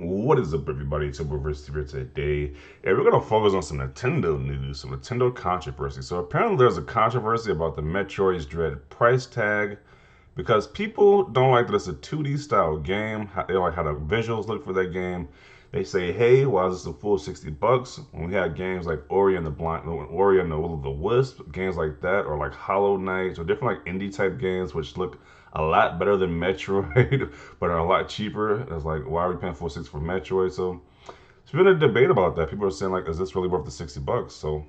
What is up, everybody? It's Reverse here today, and we're gonna focus on some Nintendo news, some Nintendo controversy. So apparently, there's a controversy about the Metroid Dread price tag because people don't like that it's a 2D style game. They don't like how the visuals look for that game. They say, "Hey, why is this a full $60?" When we had games like Ori and the Will of the Wisp, games like that, or like Hollow Knight, or different like indie type games which look a lot better than Metroid, but are a lot cheaper. It's like, why are we paying 460 for Metroid? So it's been a debate about that. People are saying like, is this really worth the $60? So,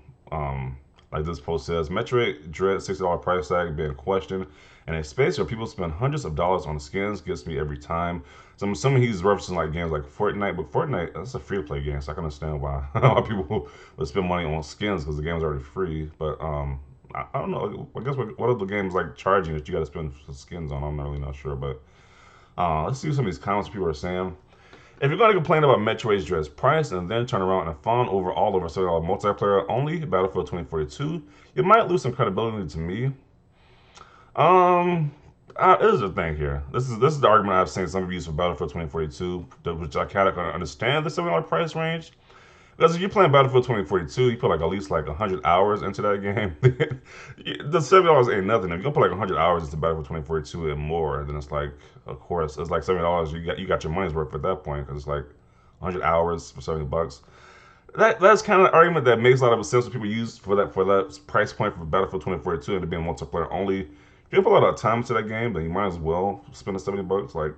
like this post says, Metroid Dread $60 price tag being questioned, and a space where people spend hundreds of dollars on skins gets me every time. So I'm assuming he's referencing like games like Fortnite, but Fortnite that's a free to play game, so I can understand why a lot of people would spend money on skins because the game's already free. But I don't know. I guess what are the games like charging that you got to spend for skins on? I'm not really not sure, but let's see what some of these comments people are saying. If you're going to complain about Metroid's Dread's price and then turn around and fawn over all over $7 multiplayer only Battlefield 2042, you might lose some credibility to me. This is the thing here. This is the argument I've seen some of use for Battlefield 2042, which I kind of understand the $7 price range. Because if you're playing Battlefield 2042, you put like at least like 100 hours into that game. The $7 ain't nothing. If you go put like 100 hours into Battlefield 2042 and more, then it's like, of course, it's like $70. You got your money's worth at that point because it's like 100 hours for $70. That's kind of the argument that makes a lot of sense when people use for that price point for Battlefield 2042 and it being multiplayer only. If you put a lot of time into that game, then you might as well spend the $70. Like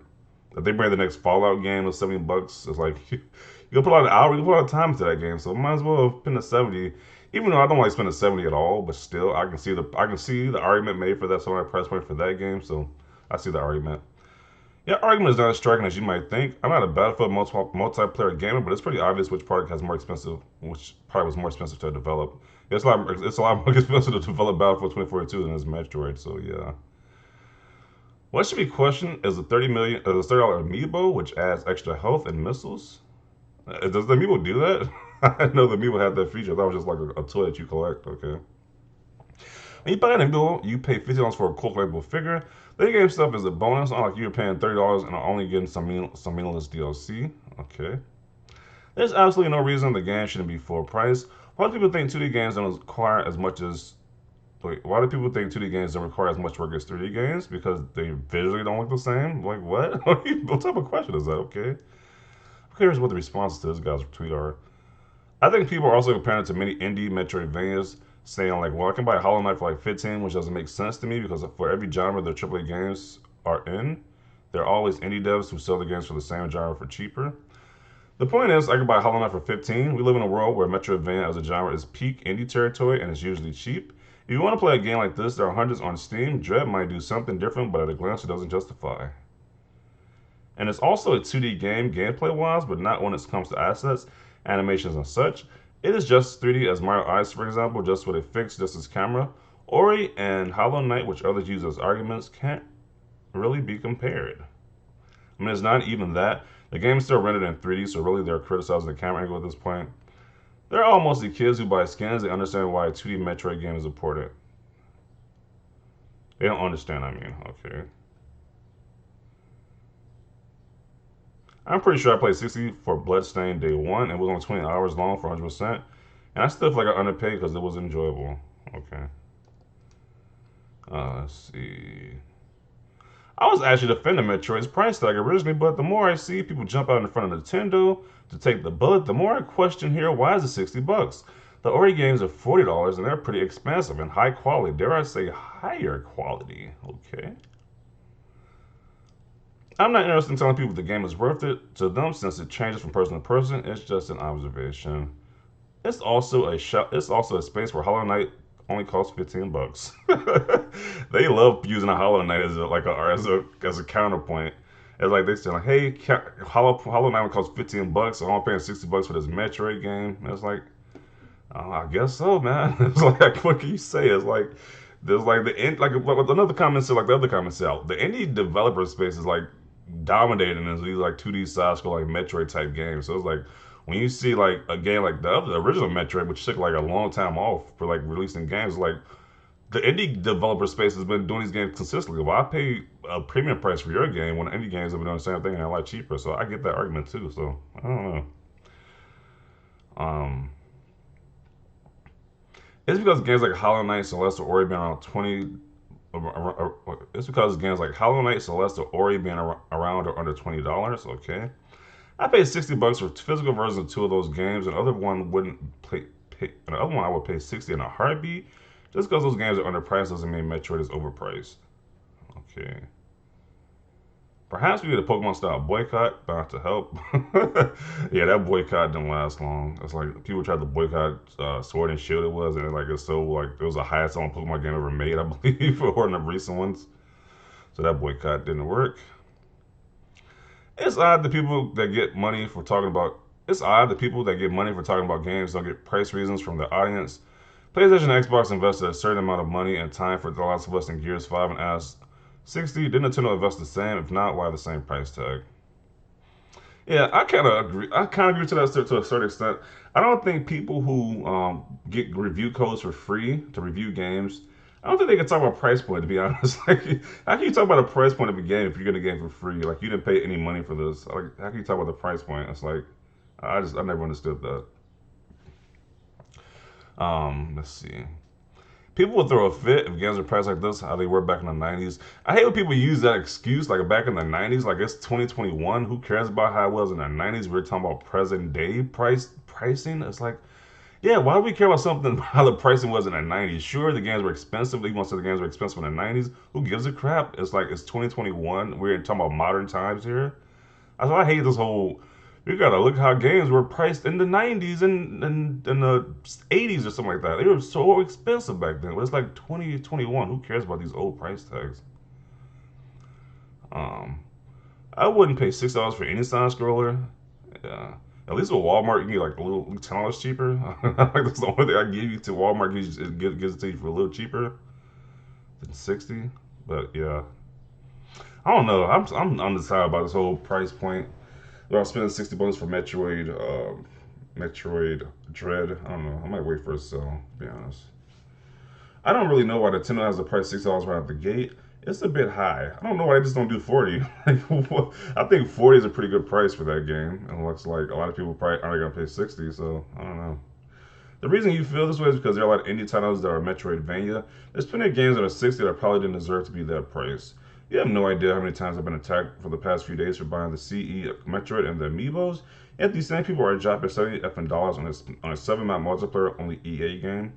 if they bring the next Fallout game with $70, it's like you can put a lot of hours, you can put a lot of time into that game. So might as well spend the 70. Even though I don't like spending 70 at all, but still I can see the argument made for that sort of price point for that game. So I see the argument. Yeah, argument is not as striking as you might think. I'm not a Battlefield multiplayer gamer, but it's pretty obvious which product was more expensive to develop. It's a lot more expensive to develop Battlefield 2042 than is Metroid. So yeah. What should be questioned is the $30 amiibo, which adds extra health and missiles. Does the amiibo do that? I know the amiibo had that feature. That was just like a toy that you collect. Okay. When you buy an amiibo, you pay $50 for a cool collectible figure. The game stuff is a bonus, unlike you're paying $30 and are only getting some meaningless DLC. Okay. There's absolutely no reason the game shouldn't be full price. Why do people think 2D games don't require as much as why do people think 2D games don't require as much work as 3D games? Because they visually don't look the same? Like, what? What type of question is that? Okay. I'm curious what the responses to this guy's tweet are. I think people are also comparing it to many indie Metroidvanias, saying, like, well, I can buy Hollow Knight for like 15, which doesn't make sense to me because for every genre the AAA games are in, there are always indie devs who sell the games for the same genre for cheaper. The point is, I can buy Hollow Knight for 15. We live in a world where Metroidvania as a genre is peak indie territory and is usually cheap. If you want to play a game like this, there are hundreds on Steam. Dread might do something different, but at a glance, it doesn't justify. And it's also a 2D game gameplay wise, but not when it comes to assets, animations, and such. It is just 3D as Mario Ice, for example, just with a fixed distance camera. Ori and Hollow Knight, which others use as arguments, can't really be compared. I mean, it's not even that. The game is still rendered in 3D, so really they're criticizing the camera angle at this point. They're all mostly kids who buy skins. They understand why a 2D Metroid game is important. They don't understand, I mean. Okay. I'm pretty sure I played 60 for Bloodstained Day 1 and it was only 20 hours long for 100%. And I still feel like I underpaid because it was enjoyable. Okay. Let's see. I was actually defending Metroid's price tag originally, but the more I see people jump out in front of Nintendo to take the bullet, the more I question here, why is it $60? The Ori games are $40 and they're pretty expensive and high quality. Dare I say higher quality? Okay. I'm not interested in telling people the game is worth it to them since it changes from person to person. It's just an observation. It's also a space where Hollow Knight only costs $15. They love using a Hollow Knight as a counterpoint. It's like they say like, hey, Hollow Knight only costs $15, so I'm paying $60 for this Metroid game. And it's like, oh, I guess so, man. It's like, what can you say? It's like there's like the end, like another comment said, like the other comment said, the indie developer space is like dominating in these like 2D side scroll like Metroid type games. So it's like when you see like a game like the original Metroid, which took like a long time off for like releasing games, like the indie developer space has been doing these games consistently. Well, I pay a premium price for your game when indie games have been doing the same thing and a lot cheaper. So I get that argument too. So I don't know. Um, it's because games like Hollow Knight, Celeste, or Ori being around 20. It's because games like Hollow Knight, Celeste, or Ori being around or under $20. Okay, I paid $60 for physical versions of two of those games, and the other one wouldn't and the other one I would pay 60 in a heartbeat. Just because those games are underpriced doesn't mean Metroid is overpriced. Okay. Perhaps we did a Pokemon style boycott, about to help. Yeah, that boycott didn't last long. It's like people tried to boycott Sword and Shield. It was, and like it's so like it was the highest selling Pokemon game ever made, I believe, for one of the recent ones. So that boycott didn't work. It's odd that people that get money for talking about. It's odd that people that get money for talking about games don't get price reasons from the audience. PlayStation and Xbox invested a certain amount of money and time for The Last of Us and Gears 5 and asked 60. Didn't Nintendo invest the same? If not, why the same price tag? Yeah, I kind of agree. I kind of agree to that to a certain extent. I don't think people who get review codes for free to review games. I don't think they can talk about price point. To be honest, like how can you talk about a price point of a game if you're getting a game for free? Like you didn't pay any money for this. Like how can you talk about the price point? It's like I never understood that. Let's see. People would throw a fit if games were priced like this, how they were back in the 90s. I hate when people use that excuse, like back in the 90s, like it's 2021. Who cares about how it was in the 90s? We're talking about present day pricing. It's like, yeah, why do we care about something how the pricing was in the 90s? Sure, the games were expensive. You want to say the games were expensive in the 90s? Who gives a crap? It's like it's 2021. We're talking about modern times here. That's why I hate this whole. You gotta look how games were priced in the '90s and the '80s or something like that. They were so expensive back then. But it's like 2021. Who cares about these old price tags? Um, I wouldn't pay $6 for any side scroller. Yeah. At least with Walmart, you can get like a little $10 cheaper. Like that's the only thing I give you to Walmart. Gives it to you for a little cheaper than 60. But yeah, I don't know. I'm undecided about this whole price point. About spending $60 for Metroid Dread. I don't know. I might wait for a sale. To be honest, I don't really know why Nintendo has the price $6 right out the gate. It's a bit high. I don't know why they just don't do 40. I think 40 is a pretty good price for that game. And it looks like a lot of people probably aren't gonna pay 60. So I don't know. The reason you feel this way is because there are a lot of indie titles that are Metroidvania. There's plenty of games that are 60 that probably didn't deserve to be that price. You have no idea how many times I've been attacked for the past few days for buying the CE Metroid and the Amiibos. Yet these same people are dropping 70 effing dollars on a 7-map multiplayer only EA game.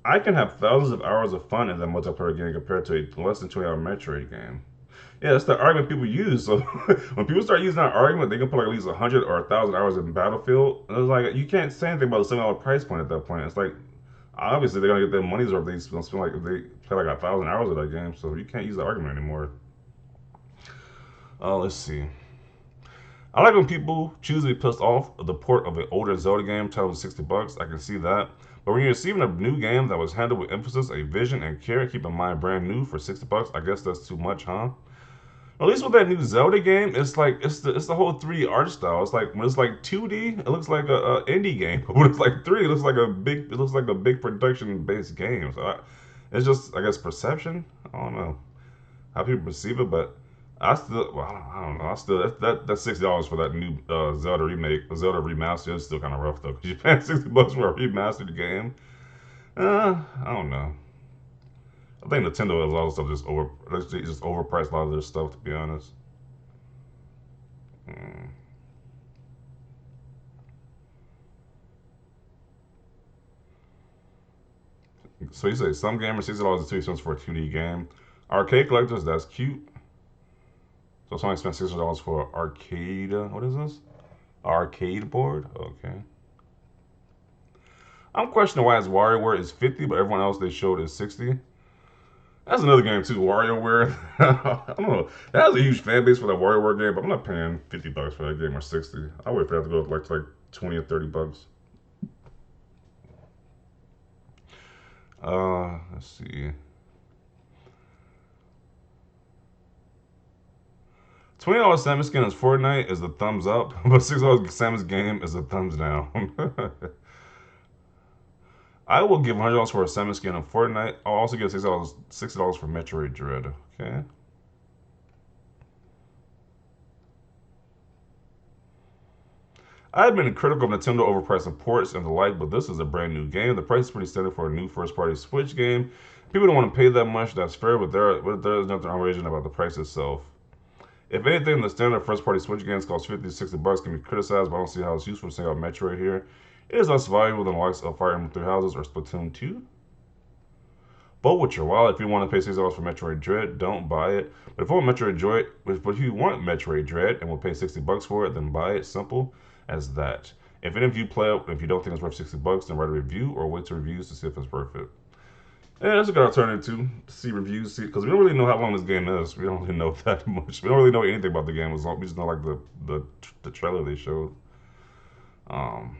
I can have thousands of hours of fun in that multiplayer game compared to a less than 20-hour Metroid game. Yeah, that's the argument people use. So when people start using that argument, they can put like at least 100 or 1,000 hours in Battlefield. And it's like you can't say anything about the $7 price point at that point. It's like obviously they're gonna get their money's worth. They spend like if they play like 1,000 hours of that game, so you can't use the argument anymore. Let's see. I like when people choose to be pissed off at the port of an older Zelda game titled with $60. I can see that. But when you're receiving a new game that was handled with emphasis, a vision, and care, keep in mind brand new for $60, I guess that's too much, huh? At least with that new Zelda game, it's like it's the whole 3D art style. It's like when it's like 2D, it looks like a indie game. But when it's like 3D, it looks like a big production based game. So it's just I guess perception. I don't know how people perceive it, but I don't know. I still that's $60 for that new Zelda remaster is still kind of rough though. Cause you're paying $60 for a remastered game. I don't know. I think Nintendo has a lot of stuff just overpriced a lot of their stuff. To be honest. Hmm. So you say some gamers $60 is too expensive for a 2D game. Arcade collectors, that's cute. So somebody spent $60 for arcade. What is this? Arcade board. Okay. I'm questioning why his WarioWare is 50, but everyone else they showed is 60. That's another game too, WarioWare. I don't know. That has a huge fan base for that WarioWare game, but I'm not paying $50 for that game or 60. I wait for that to go like 20 or $30. Let's see. $20 Samus skin is Fortnite is a thumbs up, but $6 Samus game is a thumbs down. I will give $100 for a Samus skin on Fortnite. I'll also give $60 for Metroid Dread. Okay. I've been critical of Nintendo overpriced imports and the like, but this is a brand new game. The price is pretty standard for a new first-party Switch game. People don't want to pay that much, that's fair, but there's nothing outrageous about the price itself. If anything, the standard first-party Switch games cost 50 to 60 bucks can be criticized, but I don't see how it's useful to sing out Metroid here. It is less valuable than the likes of Fire Emblem Three Houses or Splatoon 2. Vote with your wallet. If you want to pay $60 for Metroid Dread, don't buy it. But if you want Metroid Dread and will pay 60 bucks for it, then buy it. Simple as that. If any of you play it, if you don't think it's worth 60 bucks, then write a review or wait to reviews to see if it's worth it. Yeah, that's a good alternative to see reviews, because we don't really know how long this game is. We don't really know that much. We don't really know anything about the game. We just know like the trailer they showed. Um,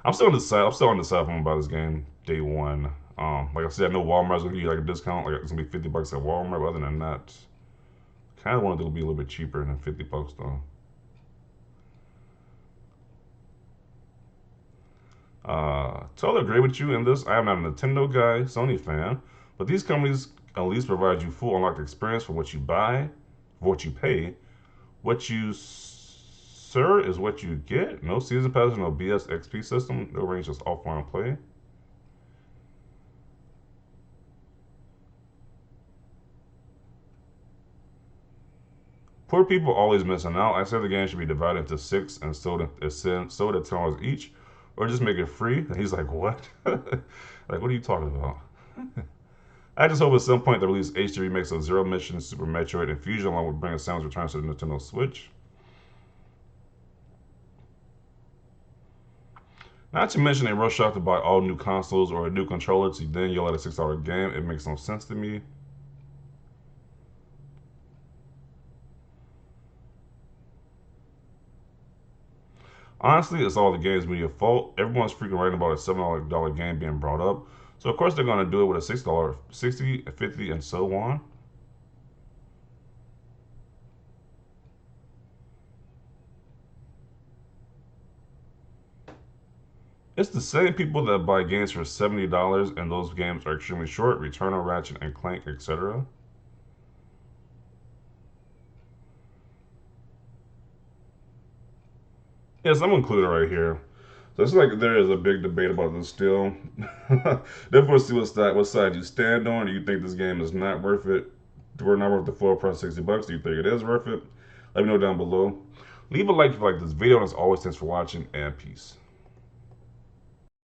I'm still on the side. I'm still on the side from about this game day one. Like I said, I know Walmart's gonna give you like a discount. Like it's gonna be 50 bucks at Walmart. But other than that, kind of wanted it to be a little bit cheaper than 50 bucks though. Totally agree with you in this. I am not a Nintendo guy, Sony fan, but these companies at least provide you full unlocked experience for what you buy, for what you pay. What you sir is what you get. No season passes, no BS XP system, no range, just offline play. Poor people always missing out. I say the game should be divided into six and sold at $10 each, or just make it free. And he's like, what? Like, what are you talking about? I just hope at some point they release HD remakes of Zero Mission, Super Metroid, and Fusion, along with bringing Samus Returns to the Nintendo Switch. Not to mention they rush out to buy all new consoles or a new controller to then yell at a $6 game. It makes no sense to me. Honestly, it's all the games media fault. Everyone's freaking writing about a $7 game being brought up. So of course they're gonna do it with a $6, 60, 50, and so on. It's the same people that buy games for $70 and those games are extremely short, Return of Ratchet and Clank, etc. Yes, I'm included right here. So it's like there is a big debate about this still. Definitely see what side you stand on. Do you think this game is not worth it? We're not worth the full price, 60 bucks. Do you think it is worth it? Let me know down below. Leave a like if you like this video, and as always, thanks for watching, and peace.